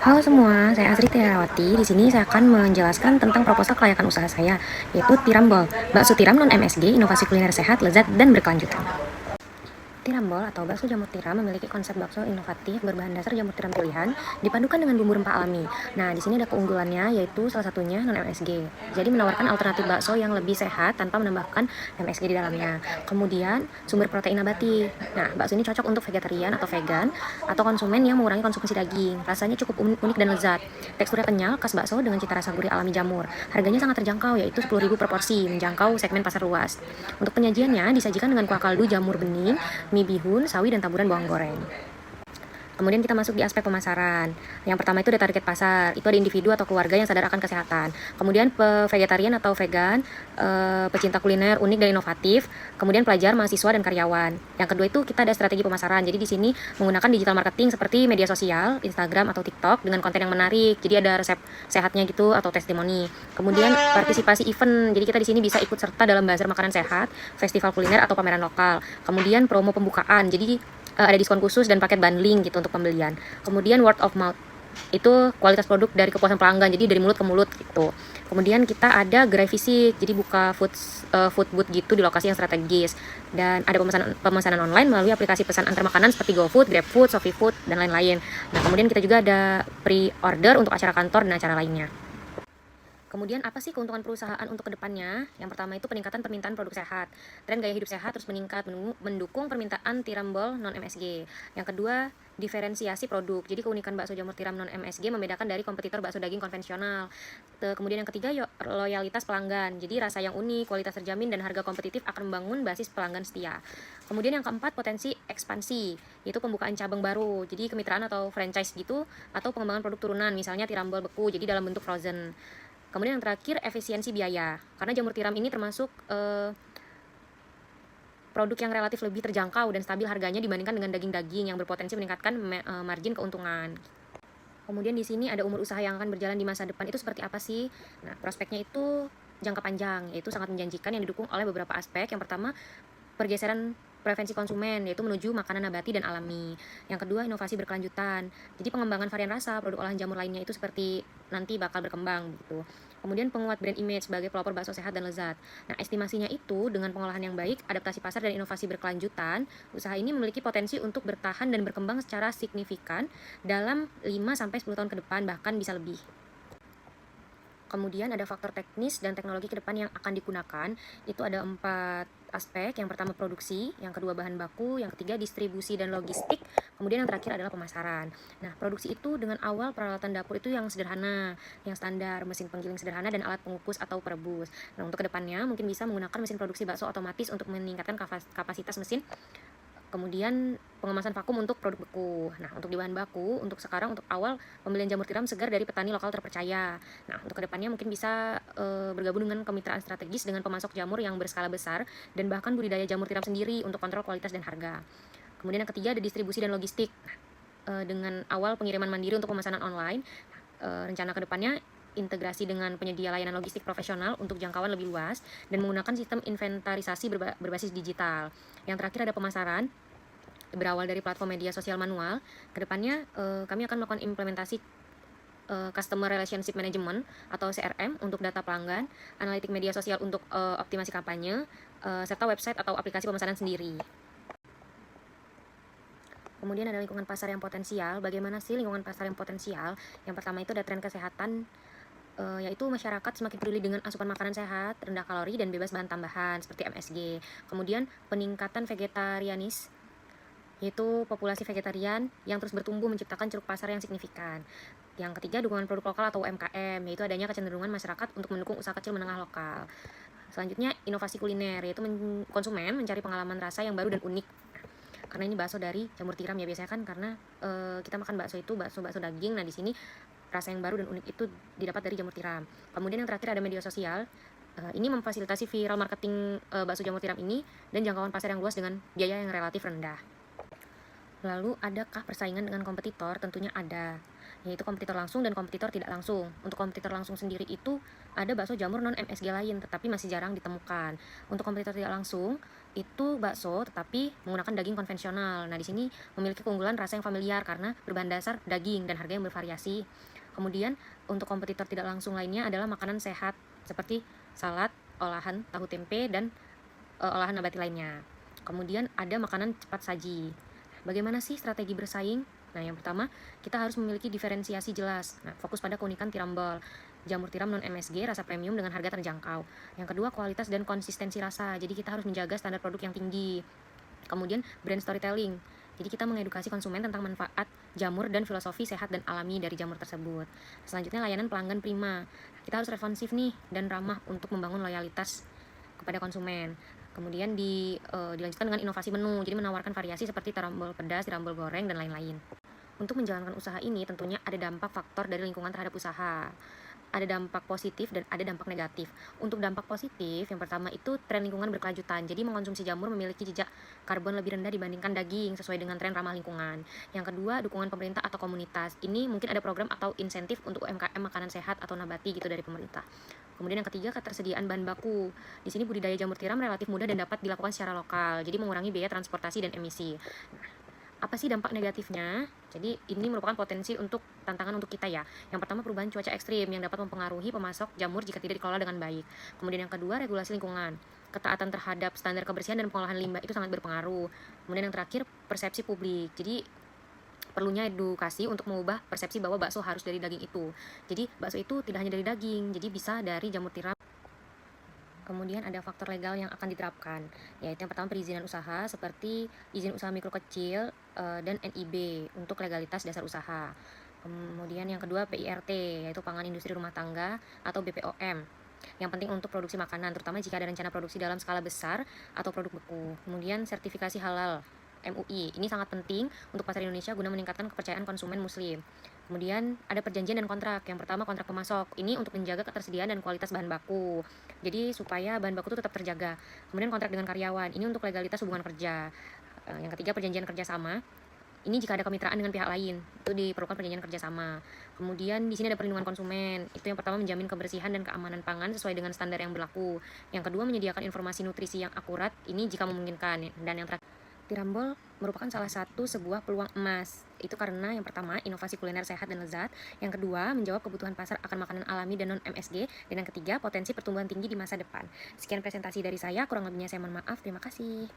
Halo semua, saya Asri Tiarawati. Di sini saya akan menjelaskan tentang proposal kelayakan usaha saya, yaitu Tirambol, bakso tiram non MSG, inovasi kuliner sehat, lezat, dan berkelanjutan. Tirambol atau bakso jamur tiram memiliki konsep bakso inovatif berbahan dasar jamur tiram pilihan dipadukan dengan bumbu rempah alami. Nah, di sini ada keunggulannya yaitu salah satunya non MSG. Jadi menawarkan alternatif bakso yang lebih sehat tanpa menambahkan MSG di dalamnya. Kemudian sumber protein nabati. Nah, bakso ini cocok untuk vegetarian atau vegan atau konsumen yang mengurangi konsumsi daging. Rasanya cukup unik dan lezat. Teksturnya kenyal, khas bakso dengan cita rasa gurih alami jamur. Harganya sangat terjangkau yaitu 10.000 per porsi, menjangkau segmen pasar luas. Untuk penyajiannya disajikan dengan kuah kaldu jamur bening, mie bihun, sawi, dan taburan bawang goreng. Kemudian kita masuk di aspek pemasaran. Yang pertama itu ada target pasar. Itu ada individu atau keluarga yang sadar akan kesehatan. Kemudian vegetarian atau vegan, pecinta kuliner unik dan inovatif. Kemudian pelajar, mahasiswa, dan karyawan. Yang kedua itu kita ada strategi pemasaran. Jadi di sini menggunakan digital marketing seperti media sosial, Instagram atau TikTok dengan konten yang menarik. Jadi ada resep sehatnya gitu atau testimoni. Kemudian partisipasi event. Jadi kita di sini bisa ikut serta dalam bazar makanan sehat, festival kuliner atau pameran lokal. Kemudian promo pembukaan. Jadi ada diskon khusus dan paket bundling gitu untuk pembelian. Kemudian word of mouth, itu kualitas produk dari kepuasan pelanggan, jadi dari mulut ke mulut gitu. Kemudian kita ada gerai fisik, jadi buka food booth gitu di lokasi yang strategis. Dan ada pemesanan online melalui aplikasi pesan antar makanan seperti GoFood, GrabFood, ShopeeFood, dan lain-lain. Nah, kemudian kita juga ada pre-order untuk acara kantor dan acara lainnya. Kemudian apa sih keuntungan perusahaan untuk kedepannya? Yang pertama itu peningkatan permintaan produk sehat. Tren gaya hidup sehat terus meningkat, mendukung permintaan tirambol non MSG. Yang kedua, diferensiasi produk. Jadi keunikan bakso jamur tiram non MSG membedakan dari kompetitor bakso daging konvensional. Kemudian yang ketiga, loyalitas pelanggan. Jadi rasa yang unik, kualitas terjamin, dan harga kompetitif akan membangun basis pelanggan setia. Kemudian yang keempat, potensi ekspansi, yaitu pembukaan cabang baru. Jadi kemitraan atau franchise gitu, atau pengembangan produk turunan, misalnya tirambol beku, jadi dalam bentuk frozen. Kemudian yang terakhir, efisiensi biaya. Karena jamur tiram ini termasuk produk yang relatif lebih terjangkau dan stabil harganya dibandingkan dengan daging-daging yang berpotensi meningkatkan margin keuntungan. Kemudian di sini ada umur usaha yang akan berjalan di masa depan itu seperti apa sih? Nah, prospeknya itu jangka panjang, yaitu sangat menjanjikan yang didukung oleh beberapa aspek. Yang pertama, pergeseran preferensi konsumen, yaitu menuju makanan nabati dan alami. Yang kedua, inovasi berkelanjutan. Jadi pengembangan varian rasa, produk olahan jamur lainnya itu seperti nanti bakal berkembang gitu. Kemudian penguat brand image sebagai pelopor bakso sehat dan lezat. Nah, estimasinya itu dengan pengolahan yang baik, adaptasi pasar dan inovasi berkelanjutan, usaha ini memiliki potensi untuk bertahan dan berkembang secara signifikan dalam 5-10 tahun ke depan, bahkan bisa lebih. Kemudian ada faktor teknis dan teknologi ke depan yang akan digunakan. Itu ada 4 aspek. Yang pertama produksi, yang kedua bahan baku, yang ketiga distribusi dan logistik, kemudian yang terakhir adalah pemasaran. Nah, produksi itu dengan awal peralatan dapur itu yang sederhana, yang standar, mesin penggiling sederhana dan alat pengukus atau perebus. Nah, untuk kedepannya mungkin bisa menggunakan mesin produksi bakso otomatis untuk meningkatkan kapasitas mesin. Kemudian pengemasan vakum untuk produk beku. Nah, untuk di bahan baku, untuk sekarang, untuk awal pembelian jamur tiram segar dari petani lokal terpercaya. Nah, untuk kedepannya mungkin bisa bergabung dengan kemitraan strategis dengan pemasok jamur yang berskala besar dan bahkan budidaya jamur tiram sendiri untuk kontrol kualitas dan harga. Kemudian yang ketiga ada distribusi dan logistik. Dengan awal pengiriman mandiri untuk pemesanan online. Rencana kedepannya integrasi dengan penyedia layanan logistik profesional untuk jangkauan lebih luas dan menggunakan sistem inventarisasi berbasis digital. Yang terakhir ada pemasaran, berawal dari platform media sosial manual. Kedepannya kami akan melakukan implementasi Customer Relationship Management atau CRM untuk data pelanggan, analitik media sosial untuk optimasi kampanye, serta website atau aplikasi pemesanan sendiri. Kemudian ada lingkungan pasar yang potensial. Bagaimana sih lingkungan pasar yang potensial? Yang pertama itu ada tren kesehatan, yaitu masyarakat semakin peduli dengan asupan makanan sehat, rendah kalori, dan bebas bahan tambahan seperti MSG. Kemudian peningkatan vegetarianis, yaitu populasi vegetarian yang terus bertumbuh menciptakan ceruk pasar yang signifikan. Yang ketiga, dukungan produk lokal atau UMKM, yaitu adanya kecenderungan masyarakat untuk mendukung usaha kecil menengah lokal. Selanjutnya, inovasi kuliner, yaitu konsumen mencari pengalaman rasa yang baru dan unik. Karena ini bakso dari jamur tiram ya, biasanya kan karena kita makan bakso itu bakso daging. Nah, di sini rasa yang baru dan unik itu didapat dari jamur tiram. Kemudian yang terakhir ada media sosial. Ini memfasilitasi viral marketing bakso jamur tiram ini dan jangkauan pasar yang luas dengan biaya yang relatif rendah. Lalu adakah persaingan dengan kompetitor? Tentunya ada. yaitu kompetitor langsung dan kompetitor tidak langsung. Untuk kompetitor langsung sendiri itu ada bakso jamur non MSG lain, tetapi masih jarang ditemukan. Untuk kompetitor tidak langsung itu bakso tetapi menggunakan daging konvensional. Nah, di sini memiliki keunggulan rasa yang familiar karena berbahan dasar daging dan harga yang bervariasi. Kemudian untuk kompetitor tidak langsung lainnya adalah makanan sehat seperti salad, olahan tahu tempe, dan olahan nabati lainnya. Kemudian ada makanan cepat saji. Bagaimana sih strategi bersaing? Nah, yang pertama, kita harus memiliki diferensiasi jelas. Nah, fokus pada keunikan Tirambol. Jamur tiram non MSG, rasa premium dengan harga terjangkau. Yang kedua, kualitas dan konsistensi rasa. Jadi kita harus menjaga standar produk yang tinggi. Kemudian, brand storytelling. Jadi kita mengedukasi konsumen tentang manfaat jamur dan filosofi sehat dan alami dari jamur tersebut. Selanjutnya, layanan pelanggan prima. Kita harus responsif nih dan ramah untuk membangun loyalitas kepada konsumen. Kemudian dilanjutkan dengan inovasi menu, jadi menawarkan variasi seperti tirambol pedas, tirambol goreng, dan lain-lain. Untuk menjalankan usaha ini tentunya ada dampak faktor dari lingkungan terhadap usaha. Ada dampak positif dan ada dampak negatif. Untuk dampak positif, yang pertama itu tren lingkungan berkelanjutan. Jadi mengonsumsi jamur memiliki jejak karbon lebih rendah dibandingkan daging sesuai dengan tren ramah lingkungan. Yang kedua, dukungan pemerintah atau komunitas. Ini mungkin ada program atau insentif untuk UMKM makanan sehat atau nabati gitu dari pemerintah. Kemudian yang ketiga, ketersediaan bahan baku. Di sini budidaya jamur tiram relatif mudah dan dapat dilakukan secara lokal. Jadi mengurangi biaya transportasi dan emisi. Apa sih dampak negatifnya? Jadi ini merupakan potensi untuk tantangan untuk kita ya. Yang pertama, perubahan cuaca ekstrim yang dapat mempengaruhi pemasok jamur jika tidak dikelola dengan baik. Kemudian yang kedua, regulasi lingkungan. Ketaatan terhadap standar kebersihan dan pengolahan limbah itu sangat berpengaruh. Kemudian yang terakhir, persepsi publik. Jadi perlunya edukasi untuk mengubah persepsi bahwa bakso harus dari daging itu. Jadi bakso itu tidak hanya dari daging, jadi bisa dari jamur tiram. Kemudian ada faktor legal yang akan diterapkan, yaitu yang pertama perizinan usaha seperti izin usaha mikro kecil dan NIB untuk legalitas dasar usaha. Kemudian yang kedua PIRT, yaitu pangan industri rumah tangga atau BPOM. Yang penting untuk produksi makanan, terutama jika ada rencana produksi dalam skala besar atau produk beku. Kemudian sertifikasi halal MUI, ini sangat penting untuk pasar Indonesia guna meningkatkan kepercayaan konsumen muslim. Kemudian ada perjanjian dan kontrak. Yang pertama, kontrak pemasok. Ini untuk menjaga ketersediaan dan kualitas bahan baku. Jadi supaya bahan baku itu tetap terjaga. Kemudian kontrak dengan karyawan. Ini untuk legalitas hubungan kerja. Yang ketiga, perjanjian kerjasama. Ini jika ada kemitraan dengan pihak lain, itu diperlukan perjanjian kerjasama. Kemudian di sini ada perlindungan konsumen. Itu yang pertama, menjamin kebersihan dan keamanan pangan sesuai dengan standar yang berlaku. Yang kedua, menyediakan informasi nutrisi yang akurat. Ini jika memungkinkan. Dan yang terakhir, Tirambol merupakan salah satu sebuah peluang emas. Itu karena yang pertama, inovasi kuliner sehat dan lezat. Yang kedua, menjawab kebutuhan pasar akan makanan alami dan non-MSG. Dan yang ketiga, potensi pertumbuhan tinggi di masa depan. Sekian presentasi dari saya, kurang lebihnya saya mohon maaf. Terima kasih.